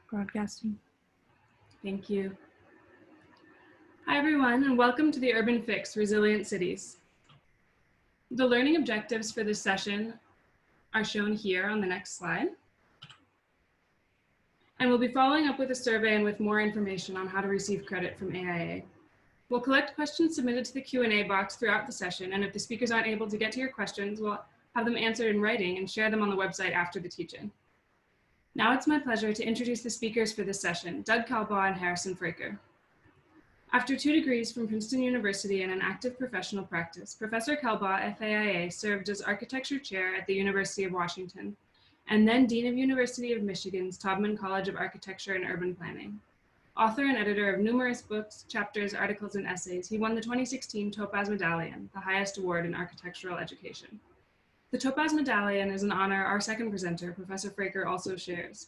Broadcasting. Thank you. Hi, everyone, and welcome to the Urban Fix, Resilient Cities. The learning objectives for this session are shown here on the next slide. And we'll be following up with a survey and with more information on how to receive credit from AIA. We'll collect questions submitted to the Q&A box throughout the session, and if the speakers aren't able to get to your questions, we'll have them answered in writing and share them on the website after the teach-in. Now it's my pleasure to introduce the speakers for this session, Doug Kelbough and Harrison Fraker. After 2 degrees from Princeton University and an active professional practice, Professor Kelbough, FAIA, served as architecture chair at the University of Washington, and then Dean of University of Michigan's Taubman College of Architecture and Urban Planning. Author and editor of numerous books, chapters, articles, and essays, he won the 2016 Topaz Medallion, the highest award in architectural education. The Topaz Medallion is an honor our second presenter, Professor Fraker, also shares.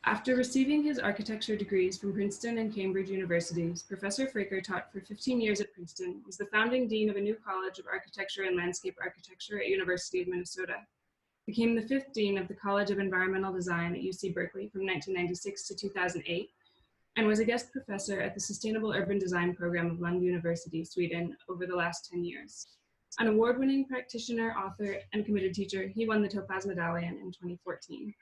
After receiving his architecture degrees from Princeton and Cambridge universities, Professor Fraker taught for 15 years at Princeton, was the founding dean of a new college of architecture and landscape architecture at University of Minnesota, became the 5th dean of the College of Environmental Design at UC Berkeley from 1996 to 2008, and was a guest professor at the Sustainable Urban Design program of Lund University, Sweden, over the last 10 years. An award-winning practitioner, author, and committed teacher, he won the Topaz Medallion in 2014.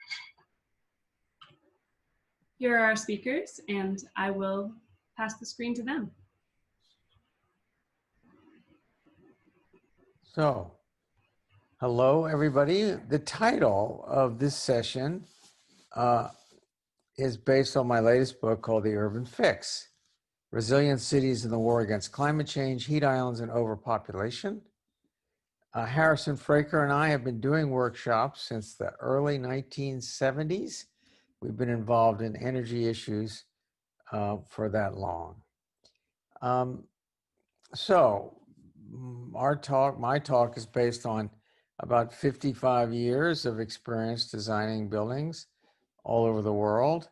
Here are our speakers, and I will pass the screen to them. So, hello, everybody. The title of this session is based on my latest book called The Urban Fix, Resilient Cities in the War Against Climate Change, Heat Islands, and Overpopulation. Harrison Fraker and I have been doing workshops since the early 1970s. We've been involved in energy issues for that long. My talk is based on about 55 years of experience designing buildings all over the world.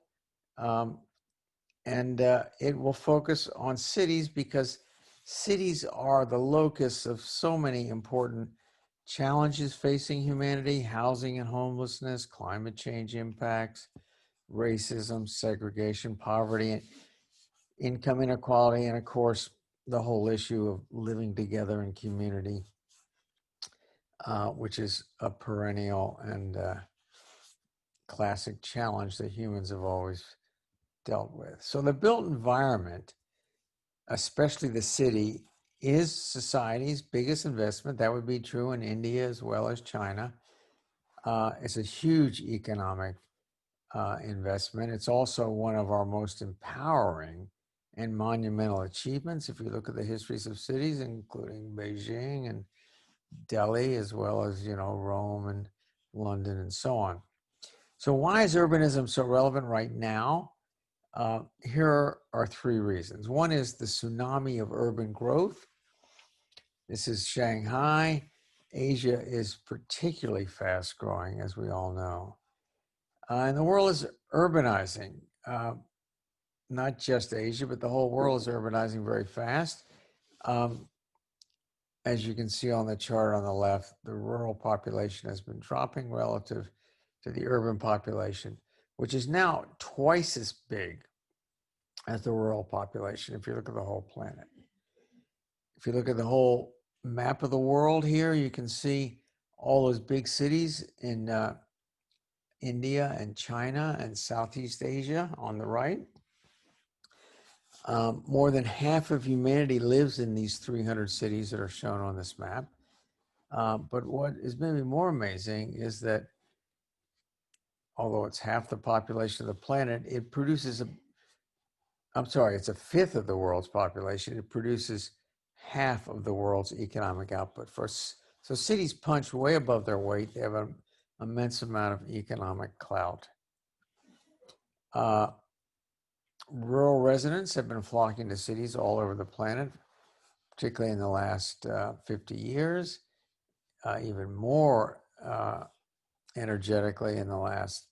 It will focus on cities because cities are the locus of so many important challenges facing humanity: housing and homelessness, climate change impacts, racism, segregation, poverty, income inequality, and of course, the whole issue of living together in community, which is a perennial and classic challenge that humans have always dealt with. So the built environment, especially the city, is society's biggest investment. That would be true in India as well as China. It's a huge economic investment. It's also one of our most empowering and monumental achievements. If you look at the histories of cities, including Beijing and Delhi, as well as, Rome and London and so on. So why is urbanism so relevant right now? Here are 3 reasons. One is the tsunami of urban growth. This is Shanghai. Asia is particularly fast growing, as we all know. And the world is urbanizing. Not just Asia, but the whole world is urbanizing very fast. As you can see on the chart on the left, the rural population has been dropping relative to the urban population, which is now twice as big as the rural population if you look at the whole planet. If you look at the whole map of the world here, you can see all those big cities in India and China and Southeast Asia on the right. More than half of humanity lives in these 300 cities that are shown on this map. But what is maybe more amazing is that although it's half the population of the planet, it produces it's a fifth of the world's population. It produces half of the world's economic output. So cities punch way above their weight. They have an immense amount of economic clout. Rural residents have been flocking to cities all over the planet, particularly in the last 50 years, even more energetically in the last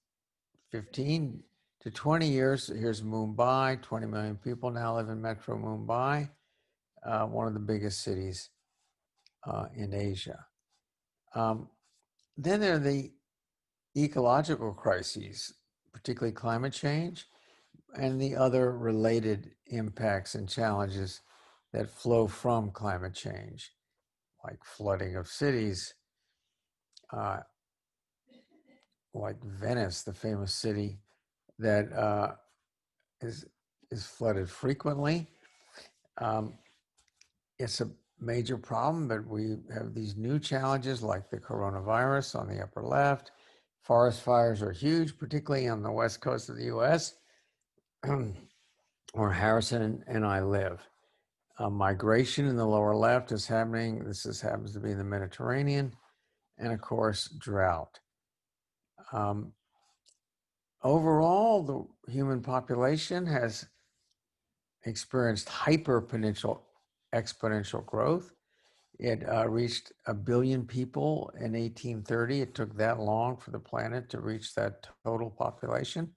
15 to 20 years. Here's Mumbai. 20 million people now live in Metro Mumbai, one of the biggest cities in Asia. Then there are the ecological crises particularly climate change, and the other related impacts and challenges that flow from climate change, like flooding of cities, uh, like Venice, the famous city that is flooded frequently. Um, it's a major problem, but we have these new challenges like the coronavirus on the upper left. Forest fires are huge, particularly on the west coast of the US, where Harrison and I live. Migration in the lower left is happening. Happens to be in the Mediterranean, and of course, drought. Overall, the human population has experienced exponential growth. It reached 1 billion people in 1830. It took that long for the planet to reach that total population.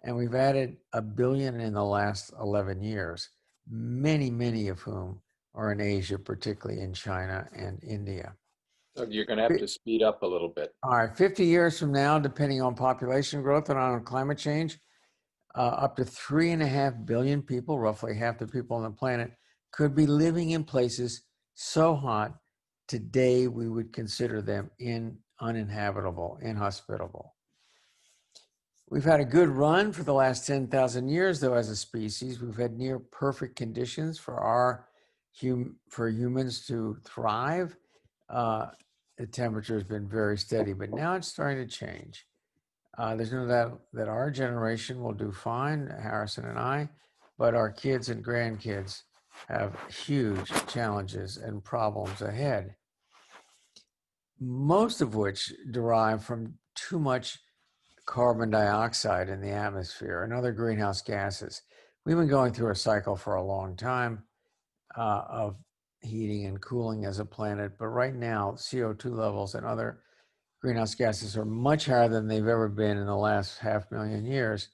And we've added 1 billion in the last 11 years, many of whom are in Asia, particularly in China and India. So you're going to have to speed up a little bit. All right, 50 years from now, depending on population growth and on climate change, up to 3.5 billion people, roughly half the people on the planet, could be living in places so hot today we would consider them uninhabitable, inhospitable. We've had a good run for the last 10,000 years, though, as a species. We've had near perfect conditions for humans to thrive. The temperature has been very steady, but now it's starting to change. There's no doubt that our generation will do fine, Harrison and I, but our kids and grandkids have huge challenges and problems ahead, most of which derive from too much carbon dioxide in the atmosphere and other greenhouse gases. We've been going through a cycle for a long time of heating and cooling as a planet, but right now CO2 levels and other greenhouse gases are much higher than they've ever been in the last 500,000 years.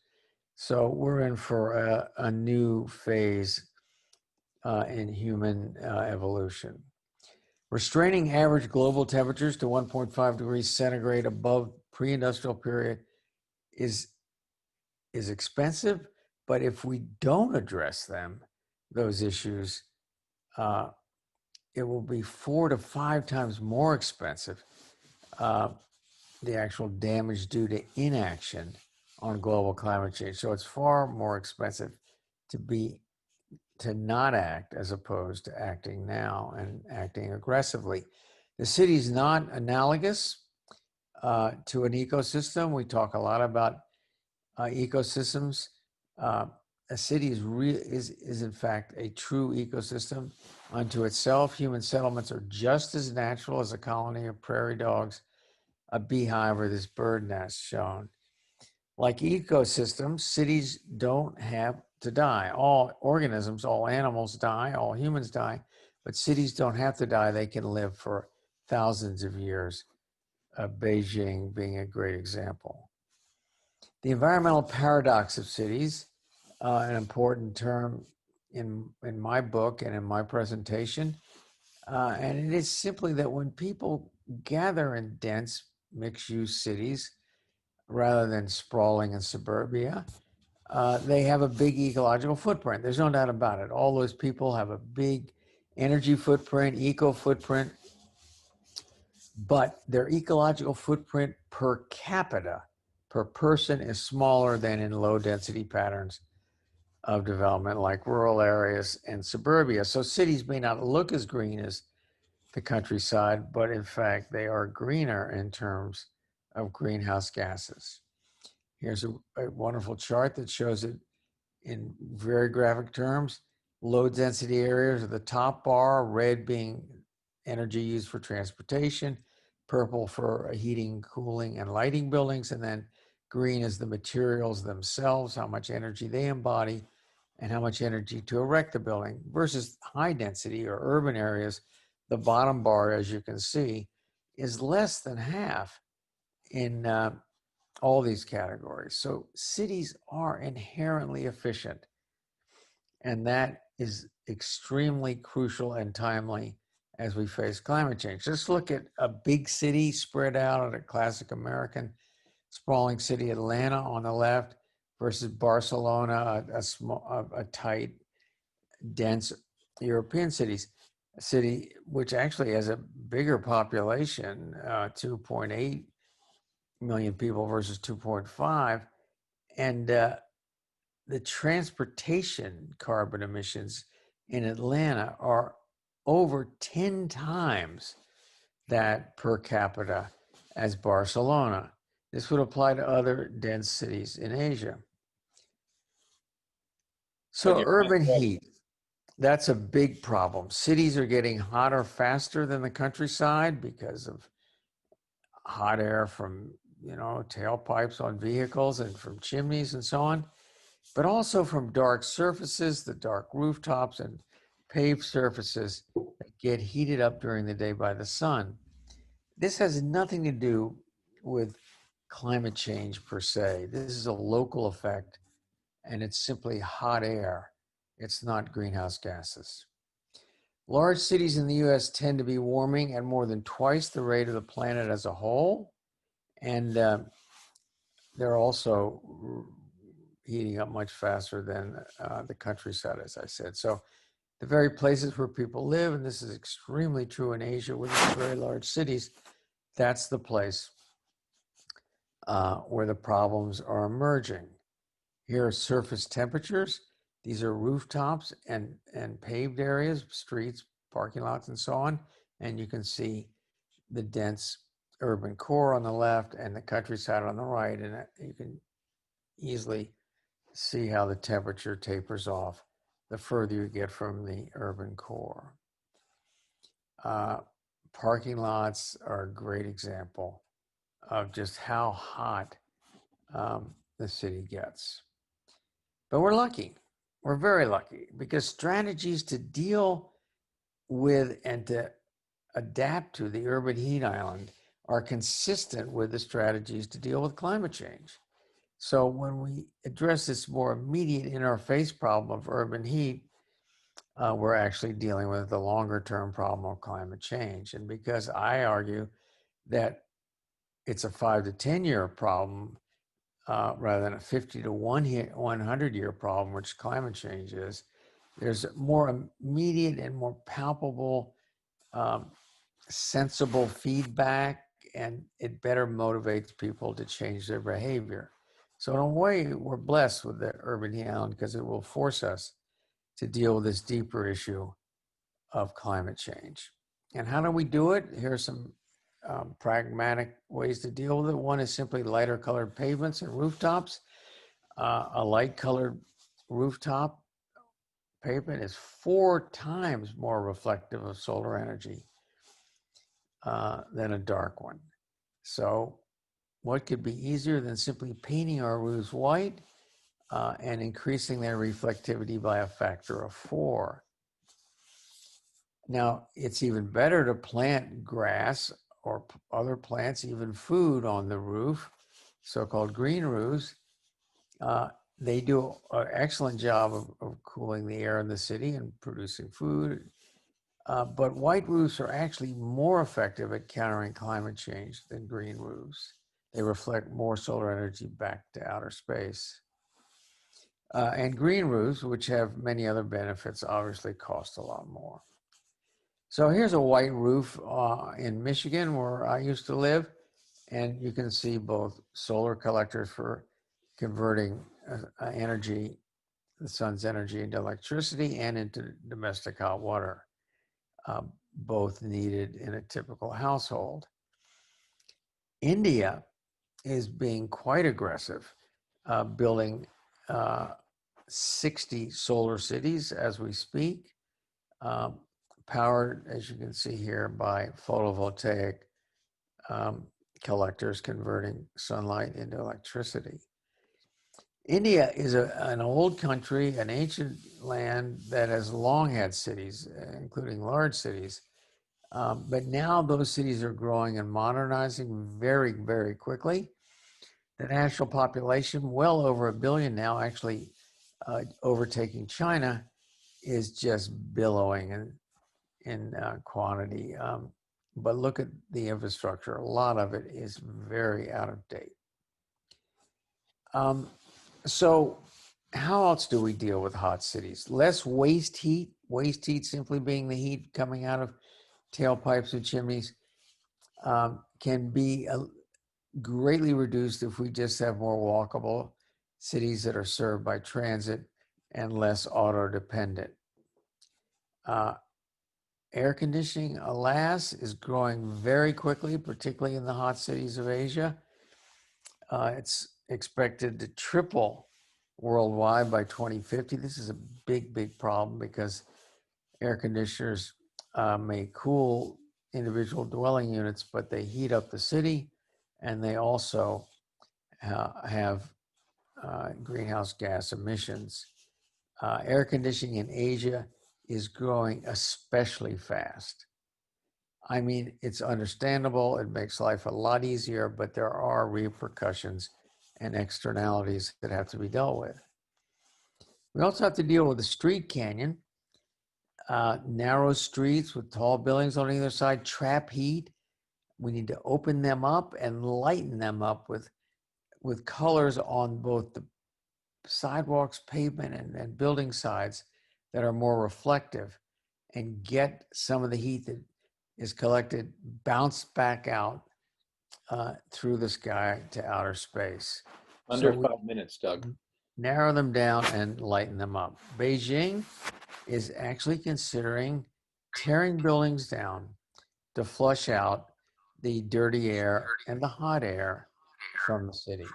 So we're in for a new phase in human evolution. Restraining average global temperatures to 1.5 degrees centigrade above pre-industrial period is expensive, but if we don't address those issues, it will be 4 to 5 times more expensive, the actual damage due to inaction on global climate change. So it's far more expensive to not act as opposed to acting now and acting aggressively. The city is not analogous to an ecosystem. We talk a lot about ecosystems. A city is in fact a true ecosystem unto itself. Human settlements are just as natural as a colony of prairie dogs, a beehive, or this bird nest shown. Like ecosystems, cities don't have to die. All organisms, all animals die, all humans die, but cities don't have to die. They can live for thousands of years. Beijing being a great example. The environmental paradox of cities, an important term in my book and in my presentation, and it is simply that when people gather in dense mixed-use cities rather than sprawling in suburbia, they have a big ecological footprint. There's no doubt about it. All those people have a big energy footprint, eco footprint, but their ecological footprint per capita, per person, is smaller than in low density patterns of development like rural areas and suburbia. So cities may not look as green as the countryside, but in fact, they are greener in terms of greenhouse gases. Here's a wonderful chart that shows it in very graphic terms. Low density areas are the top bar, red being energy used for transportation, purple for heating, cooling, and lighting buildings, and then green is the materials themselves, how much energy they embody, and how much energy to erect the building, versus high density or urban areas. The bottom bar, as you can see, is less than half in all these categories. So cities are inherently efficient, and that is extremely crucial and timely as we face climate change. Just look at a big city spread out at a classic American sprawling city Atlanta on the left versus Barcelona, a tight, dense European city which actually has a bigger population, 2.8 million people versus 2.5, and the transportation carbon emissions in Atlanta are over 10 times that per capita as Barcelona. This would apply to other dense cities in Asia. So But you're urban right. heat, that's a big problem. Cities are getting hotter faster than the countryside because of hot air from, tailpipes on vehicles and from chimneys and so on, but also from dark surfaces, the dark rooftops and paved surfaces that get heated up during the day by the sun. This has nothing to do with climate change per se. This is a local effect, and it's simply hot air. It's not greenhouse gases. Large cities in the US tend to be warming at more than twice the rate of the planet as a whole, and they're also heating up much faster than the countryside, as I said. So the very places where people live, and this is extremely true in Asia with very large cities, that's the place where the problems are emerging. Here are surface temperatures. These are rooftops and paved areas, streets, parking lots, and so on. And you can see the dense urban core on the left and the countryside on the right. And you can easily see how the temperature tapers off the further you get from the urban core. Parking lots are a great example of just how hot the city gets. But we're lucky. We're very lucky because strategies to deal with and to adapt to the urban heat island are consistent with the strategies to deal with climate change. So when we address this more immediate in-our-face problem of urban heat, we're actually dealing with the longer-term problem of climate change. And because I argue that it's a 5 to 10 year problem, rather than a 50 to 100 year problem, which climate change is, there's more immediate and more palpable, sensible feedback, and it better motivates people to change their behavior. So in a way, we're blessed with the urban heat island because it will force us to deal with this deeper issue of climate change. And how do we do it? Here are some pragmatic ways to deal with it. One is simply lighter colored pavements and rooftops. A light colored rooftop pavement is 4 times more reflective of solar energy than a dark one. So what could be easier than simply painting our roofs white and increasing their reflectivity by a factor of 4? Now, it's even better to plant grass or other plants, even food on the roof, so-called green roofs. They do an excellent job of cooling the air in the city and producing food. But white roofs are actually more effective at countering climate change than green roofs. They reflect more solar energy back to outer space. And green roofs, which have many other benefits, obviously cost a lot more. So here's a white roof in Michigan where I used to live. And you can see both solar collectors for converting energy, the sun's energy, into electricity and into domestic hot water, both needed in a typical household. India is being quite aggressive, building 60 solar cities as we speak, powered, as you can see here, by photovoltaic collectors converting sunlight into electricity. India is an old country, an ancient land that has long had cities, including large cities. But now those cities are growing and modernizing very, very quickly. The national population, well over 1 billion now, actually overtaking China, is just billowing in quantity. But look at the infrastructure. A lot of it is very out of date. So how else do we deal with hot cities? Less waste heat simply being the heat coming out of tailpipes and chimneys, can be greatly reduced if we just have more walkable cities that are served by transit and less auto dependent. Air conditioning, alas, is growing very quickly, particularly in the hot cities of Asia. It's expected to triple worldwide by 2050. This is a big, big problem because air conditioners may cool individual dwelling units, but they heat up the city, and they also have greenhouse gas emissions. Air conditioning in Asia is growing especially fast. I mean, it's understandable. It makes life a lot easier, but there are repercussions and externalities that have to be dealt with. We also have to deal with the street canyon. Narrow streets with tall buildings on either side trap heat. We need to open them up and lighten them up with colors on both the sidewalks, pavement, and building sides that are more reflective, and get some of the heat that is collected bounced back out through the sky to outer space. Under So 5 minutes, Doug. narrow them down and lighten them up. Beijing is actually considering tearing buildings down to flush out the dirty air and the hot air from the city.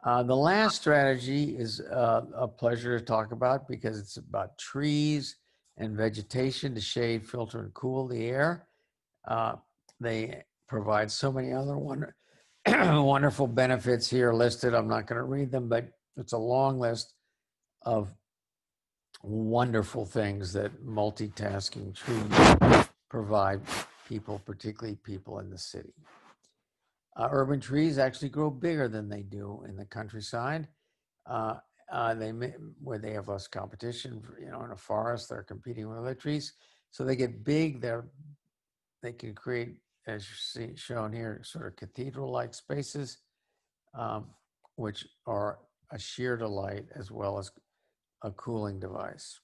The last strategy is a pleasure to talk about because it's about trees and vegetation to shade, filter, and cool the air. They provide so many other wonderful benefits here listed. I'm not going to read them, but it's a long list of wonderful things that multitasking trees provide people, particularly people in the city. Urban trees actually grow bigger than they do in the countryside. Where they have less competition. In a forest, they're competing with other trees, so they get big. They can create, as you see shown here, sort of cathedral-like spaces, which are a sheer delight as well as a cooling device.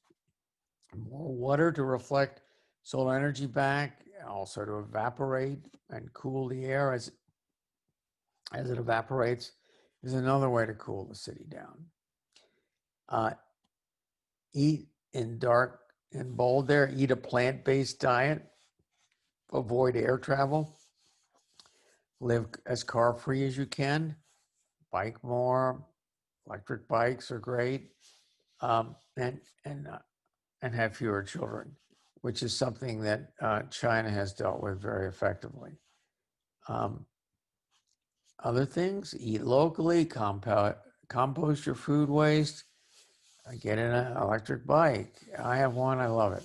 More water to reflect solar energy back, also to evaporate and cool the air as it evaporates, is another way to cool the city down. Eat in dark and bold there, eat a plant-based diet, avoid air travel, live as car-free as you can, bike more, electric bikes are great, and have fewer children, which is something that China has dealt with very effectively. Other things, eat locally, compost your food waste, get in an electric bike. I have one, I love it.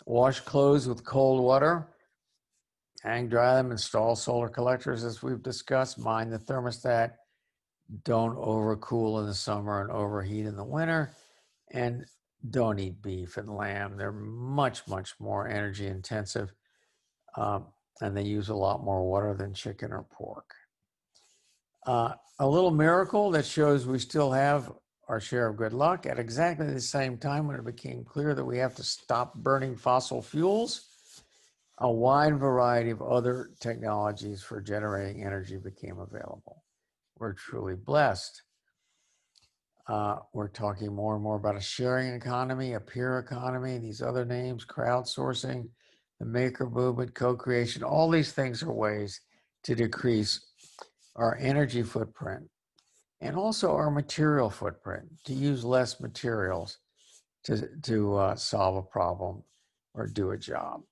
Wash clothes with cold water, hang dry them, install solar collectors as we've discussed, mind the thermostat, don't overcool in the summer and overheat in the winter, and don't eat beef and lamb. They're much, much more energy intensive, and they use a lot more water than chicken or pork. A little miracle that shows we still have our share of good luck. At exactly the same time when it became clear that we have to stop burning fossil fuels, a wide variety of other technologies for generating energy became available. We're truly blessed. We're talking more and more about a sharing economy, a peer economy, these other names, crowdsourcing, the maker movement, co-creation. All these things are ways to decrease our energy footprint and also our material footprint, to use less materials to solve a problem or do a job.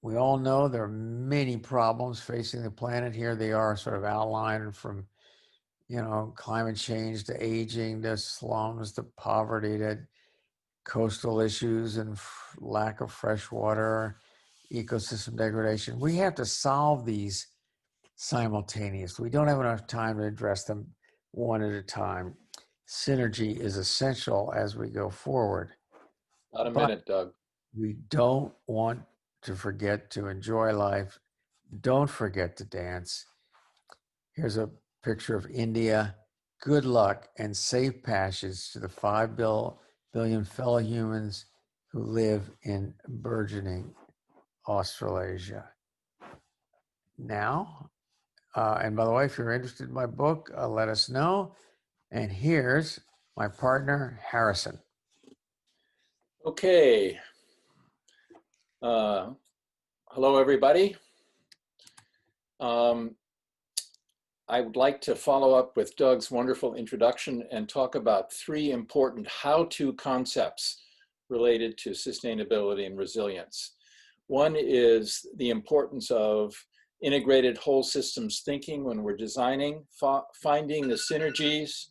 We all know there are many problems facing the planet. Here they are sort of outlined from climate change to aging to slums to poverty to coastal issues and lack of fresh water, ecosystem degradation. We have to solve these simultaneously. We don't have enough time to address them one at a time. Synergy is essential as we go forward. Not a minute, Doug. We don't want to forget to enjoy life. Don't forget to dance. Here's a picture of India. Good luck and safe passage to the 5 billion fellow humans who live in burgeoning Australasia. Now, and by the way, if you're interested in my book, let us know. And here's my partner, Harrison. Okay. Hello, everybody. I would like to follow up with Doug's wonderful introduction and talk about 3 important how-to concepts related to sustainability and resilience. One is the importance of integrated whole systems thinking when we're designing, finding the synergies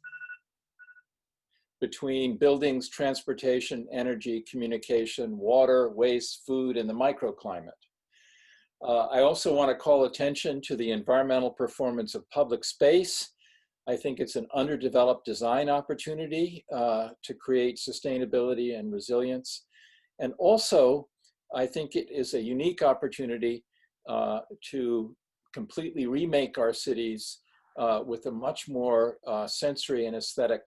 between buildings, transportation, energy, communication, water, waste, food, and the microclimate. I also want to call attention to the environmental performance of public space. I think it's an underdeveloped design opportunity to create sustainability and resilience. And also, I think it is a unique opportunity to completely remake our cities with a much more sensory and aesthetic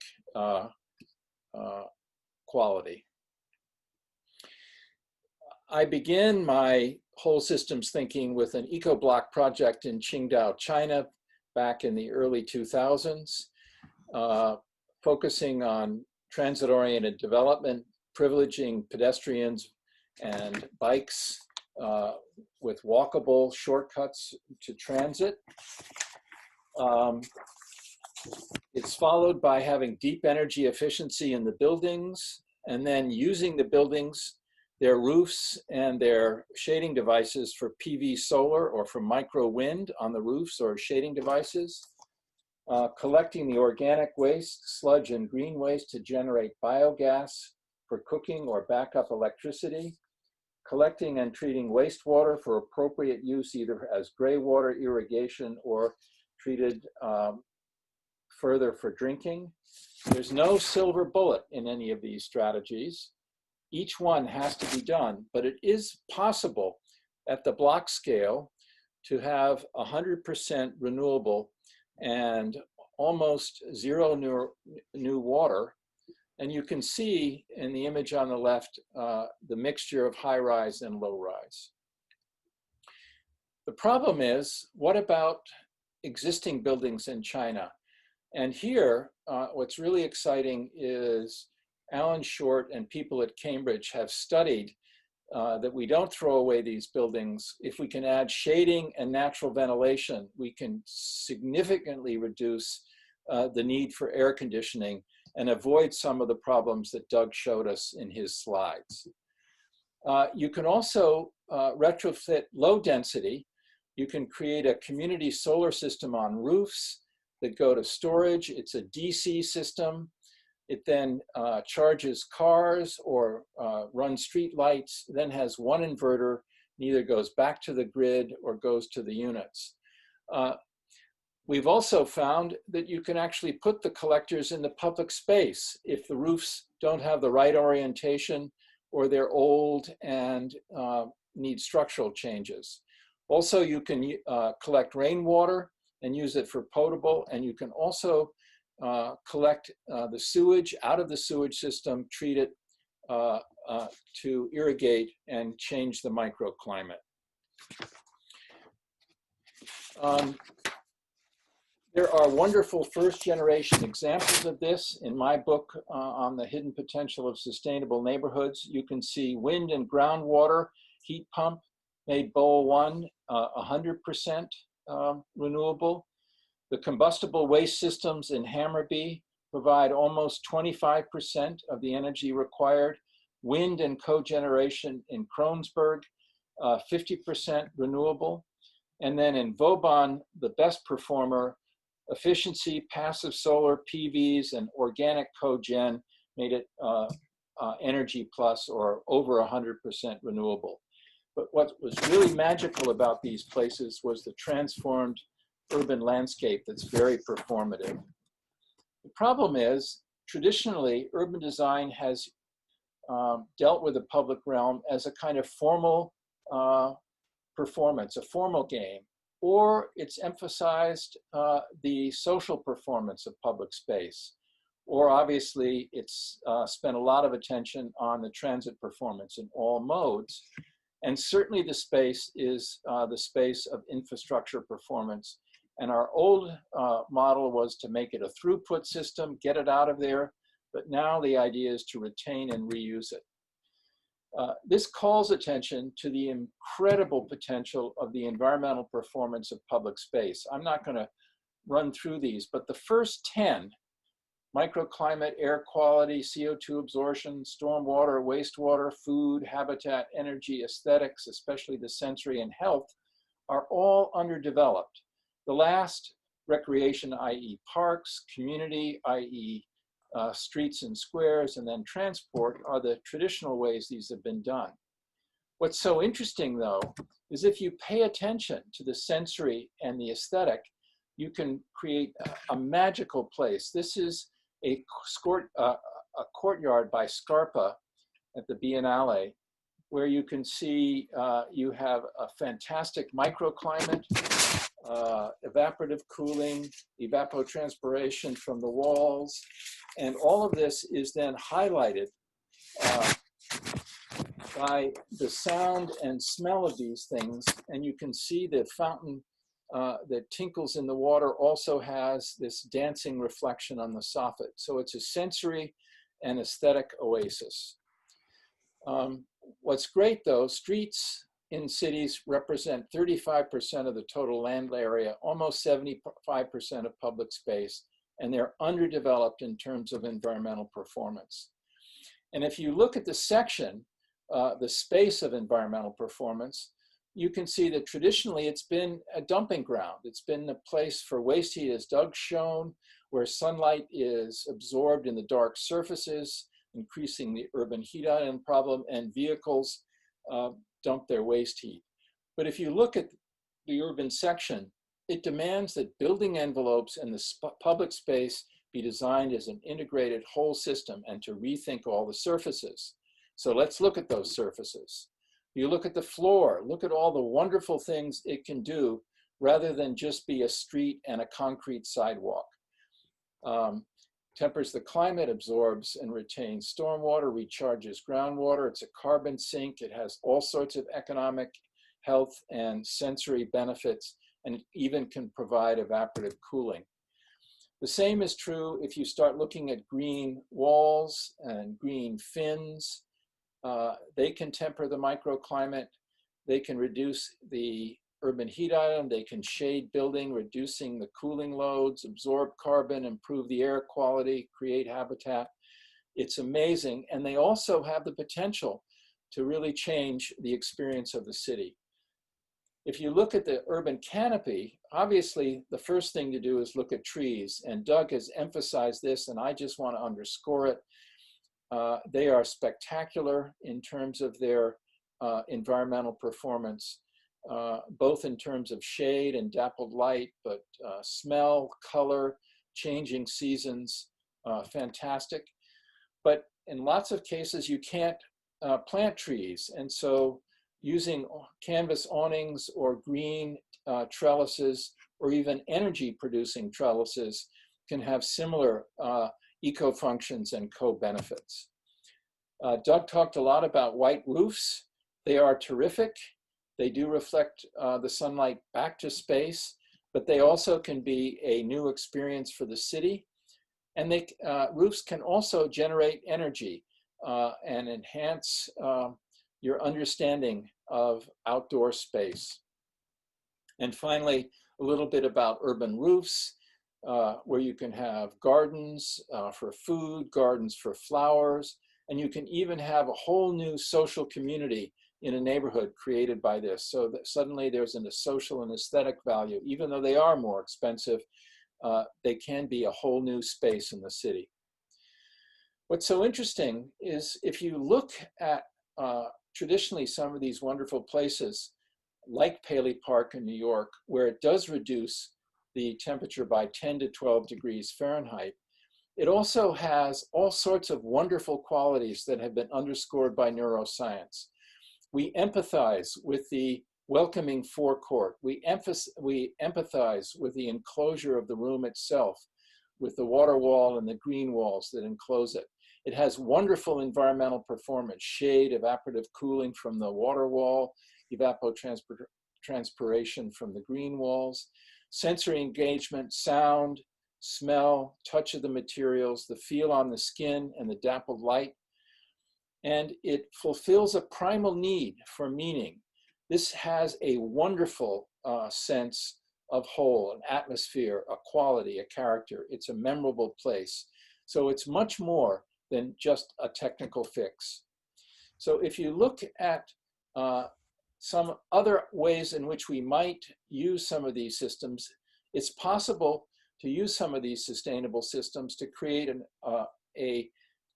quality. I begin my whole systems thinking with an eco-block project in Qingdao, China, back in the early 2000s, focusing on transit-oriented development, privileging pedestrians and bikes with walkable shortcuts to transit. It's followed by having deep energy efficiency in the buildings, and then using the buildings, their roofs and their shading devices for PV solar or for micro wind on the roofs or shading devices, collecting the organic waste, sludge and green waste to generate biogas for cooking or backup electricity, collecting and treating wastewater for appropriate use either as gray water irrigation or treated further for drinking. There's no silver bullet in any of these strategies. Each one has to be done, but it is possible at the block scale to have 100% renewable and almost zero new water. And you can see in the image on the left, the mixture of high rise and low rise. The problem is, what about existing buildings in China? And here, what's really exciting is Alan Short and people at Cambridge have studied that we don't throw away these buildings. If we can add shading and natural ventilation, we can significantly reduce the need for air conditioning and avoid some of the problems that Doug showed us in his slides. You can also retrofit low density. You can create a community solar system on roofs that go to storage. It's a DC system. It then charges cars or runs street lights, then has one inverter, neither goes back to the grid or goes to the units. We've also found that you can actually put the collectors in the public space if the roofs don't have the right orientation or they're old and need structural changes. Also, you can collect rainwater and use it for potable, and you can also collect the sewage out of the sewage system, treat it to irrigate and change the microclimate. There are wonderful first-generation examples of this. In my book on the hidden potential of sustainable neighborhoods, you can see wind and groundwater heat pump made Bowl 1 100% renewable. The combustible waste systems in Hammarby provide almost 25% of the energy required. Wind and cogeneration in Kronsberg, 50% renewable. And then in Vauban, the best performer, efficiency, passive solar, PVs, and organic cogen made it Energy Plus or over 100% renewable. But what was really magical about these places was the transformed urban landscape that's very performative. The problem is, traditionally, urban design has dealt with the public realm as a kind of formal performance, a formal game, or it's emphasized the social performance of public space, or obviously it's spent a lot of attention on the transit performance in all modes. And certainly the space is the space of infrastructure performance. And our old model was to make it a throughput system, get it out of there, but now the idea is to retain and reuse it. This calls attention to the incredible potential of the environmental performance of public space. I'm not going to run through these, but the first 10, microclimate, air quality, CO2 absorption, stormwater, wastewater, food, habitat, energy, aesthetics, especially the sensory and health, are all underdeveloped. The last, recreation, i.e. parks, community, i.e. Streets and squares, and then transport, are the traditional ways these have been done. What's so interesting, though, is if you pay attention to the sensory and the aesthetic, you can create a magical place. This is a courtyard by Scarpa at the Biennale, where you can see you have a fantastic microclimate, evaporative cooling, evapotranspiration from the walls, and all of this is then highlighted by the sound and smell of these things. And you can see the fountain that tinkles in the water also has this dancing reflection on the soffit. So it's a sensory and aesthetic oasis. What's great though, streets in cities represent 35% of the total land area, almost 75% of public space, and they're underdeveloped in terms of environmental performance. And if you look at the section, the space of environmental performance, you can see that traditionally it's been a dumping ground. It's been a place for waste heat, as Doug's shown, where sunlight is absorbed in the dark surfaces, increasing the urban heat island problem, and vehicles dump their waste heat. But if you look at the urban section, it demands that building envelopes and the public space be designed as an integrated whole system and to rethink all the surfaces. So let's look at those surfaces. You look at the floor, look at all the wonderful things it can do rather than just be a street and a concrete sidewalk. Tempers the climate, absorbs and retains stormwater, recharges groundwater. It's a carbon sink. It has all sorts of economic, health, and sensory benefits, and it even can provide evaporative cooling. The same is true if you start looking at green walls and green fins. They can temper the microclimate. They can reduce the urban heat island. They can shade building, reducing the cooling loads, absorb carbon, improve the air quality, create habitat. It's amazing. And they also have the potential to really change the experience of the city. If you look at the urban canopy, obviously the first thing to do is look at trees. And Doug has emphasized this, and I just want to underscore it. They are spectacular in terms of their environmental performance, both in terms of shade and dappled light, but smell, color, changing seasons, fantastic. But in lots of cases, you can't plant trees. And so using canvas awnings or green trellises or even energy producing trellises can have similar eco-functions and co-benefits. Doug talked a lot about white roofs. They are terrific. They do reflect the sunlight back to space, but they also can be a new experience for the city. And roofs can also generate energy and enhance your understanding of outdoor space. And finally, a little bit about urban roofs, where you can have gardens for food, gardens for flowers, and you can even have a whole new social community in a neighborhood created by this. So that suddenly there's a social and aesthetic value. Even though they are more expensive, they can be a whole new space in the city. What's so interesting is if you look at traditionally some of these wonderful places, like Paley Park in New York, where it does reduce the temperature by 10 to 12 degrees Fahrenheit, it also has all sorts of wonderful qualities that have been underscored by neuroscience. We empathize with the welcoming forecourt. We empathize with the enclosure of the room itself, with the water wall and the green walls that enclose it. It has wonderful environmental performance, shade, evaporative cooling from the water wall, evapotranspiration from the green walls, sensory engagement, sound, smell, touch of the materials, the feel on the skin, and the dappled light. And it fulfills a primal need for meaning. This has a wonderful sense of whole, an atmosphere, a quality, a character. It's a memorable place. So it's much more than just a technical fix. So if you look at some other ways in which we might use some of these systems, it's possible to use some of these sustainable systems to create a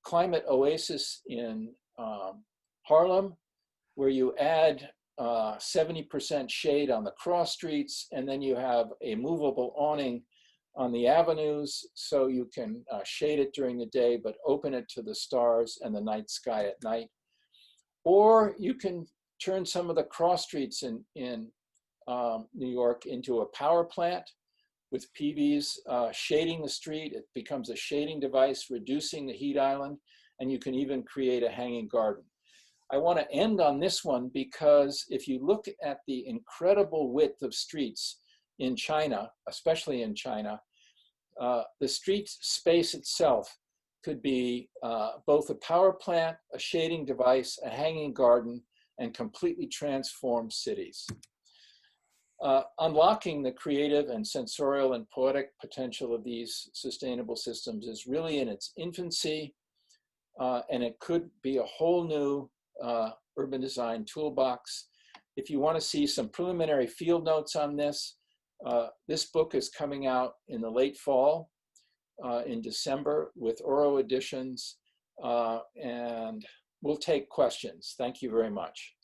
climate oasis in Harlem, where you add 70% shade on the cross streets, and then you have a movable awning on the avenues, so you can shade it during the day, but open it to the stars and the night sky at night. Or you can turn some of the cross streets in New York into a power plant with PVs shading the street. It becomes a shading device, reducing the heat island, and you can even create a hanging garden. I want to end on this one because if you look at the incredible width of streets in China, especially in China, the street space itself could be both a power plant, a shading device, a hanging garden, and completely transform cities. Unlocking the creative and sensorial and poetic potential of these sustainable systems is really in its infancy, and it could be a whole new urban design toolbox. If you want to see some preliminary field notes on this, this book is coming out in the late fall, in December with Oro editions, and we'll take questions. Thank you very much.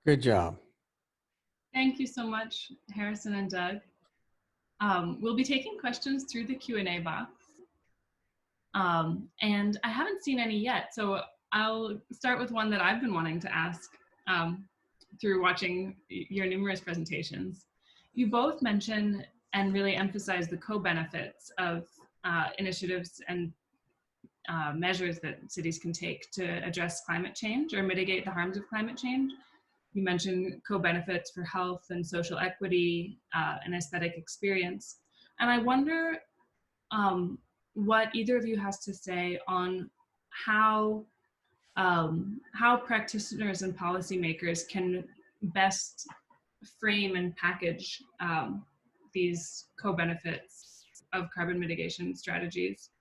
Good job. Thank you so much, Harrison and Doug. We'll be taking questions through the Q&A box. And I haven't seen any yet, so I'll start with one that I've been wanting to ask through watching your numerous presentations. You both mention and really emphasize the co-benefits of initiatives and measures that cities can take to address climate change or mitigate the harms of climate change. You mentioned co-benefits for health and social equity and aesthetic experience. And I wonder what either of you has to say on how practitioners and policymakers can best frame and package these co-benefits of carbon mitigation strategies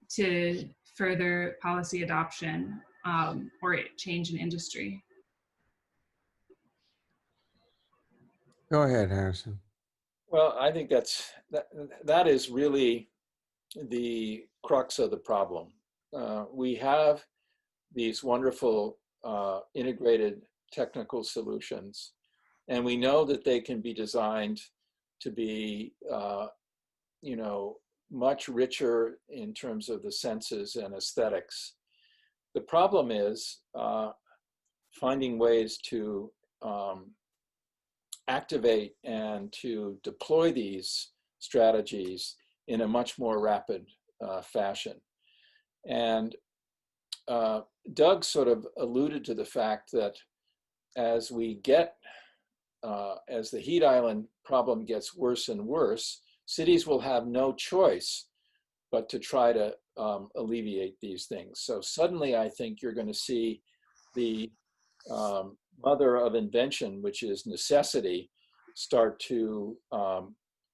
to further policy adoption or change in industry. Go ahead, Harrison. Well, I think that is really the crux of the problem. We have these wonderful integrated technical solutions, and we know that they can be designed to be, much richer in terms of the senses and aesthetics. The problem is finding ways to activate and to deploy these strategies in a much more rapid fashion. And Doug sort of alluded to the fact that as the heat island problem gets worse and worse, cities will have no choice but to try to alleviate these things. So suddenly I think you're going to see the mother of invention, which is necessity, start to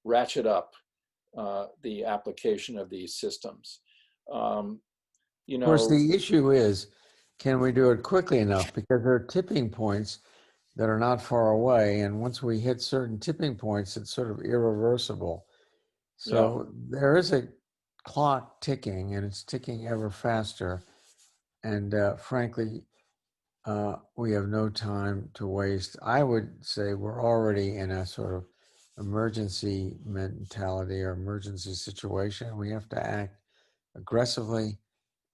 ratchet up the application of these systems. Of course, the issue is, can we do it quickly enough? Because there are tipping points that are not far away, and once we hit certain tipping points, it's sort of irreversible. So there is a clock ticking, and it's ticking ever faster. And frankly, we have no time to waste. I would say we're already in a sort of emergency mentality or emergency situation. We have to act aggressively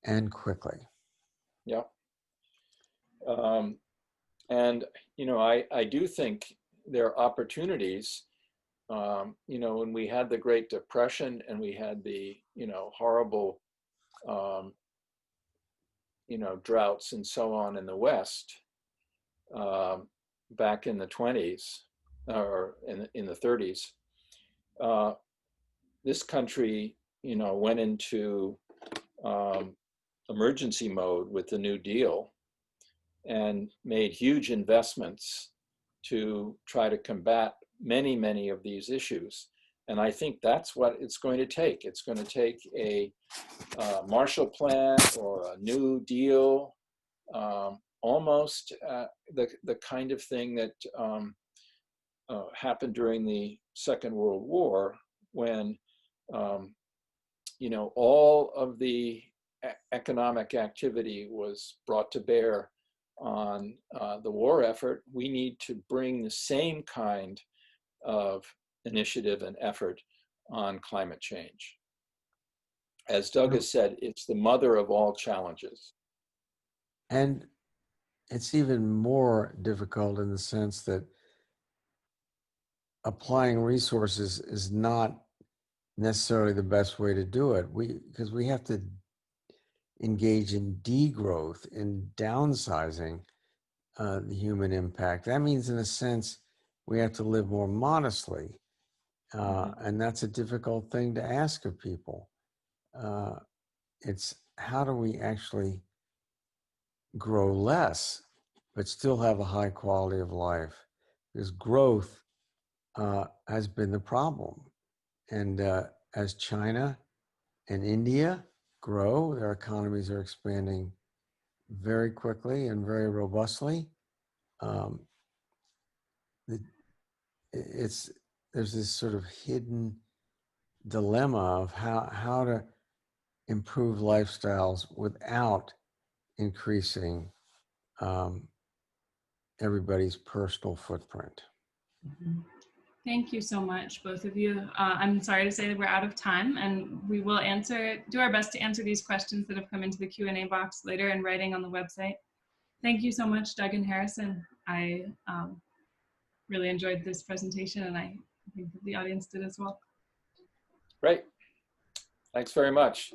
and quickly. Yeah. And, you know, I do think there are opportunities. You know, when we had the Great Depression and we had the, you know, horrible, um, you know, droughts and so on in the West, back in the 20s or in the 30s, this country, you know, went into um, emergency mode with the New Deal and made huge investments to try to combat many of these issues. And I think that's what it's going to take. It's going to take a Marshall Plan or a New Deal, almost the kind of thing that happened during the Second World War, when you know, all of the economic activity was brought to bear on the war effort. We need to bring the same kind of initiative and effort on climate change. As Doug has said, it's the mother of all challenges. And it's even more difficult in the sense that applying resources is not necessarily the best way to do it. Because we have to engage in degrowth, in downsizing the human impact. That means, in a sense, we have to live more modestly. And that's a difficult thing to ask of people. It's how do we actually grow less, but still have a high quality of life? Because growth has been the problem. And as China and India grow, their economies are expanding very quickly and very robustly. There's this sort of hidden dilemma of how to improve lifestyles without increasing everybody's personal footprint. Thank you so much, both of you. I'm sorry to say that we're out of time, and we will do our best to answer these questions that have come into the Q&A box later in writing on the website. Thank you so much, Doug and Harrison. I really enjoyed this presentation, and I think that the audience did as well. Great. Thanks very much.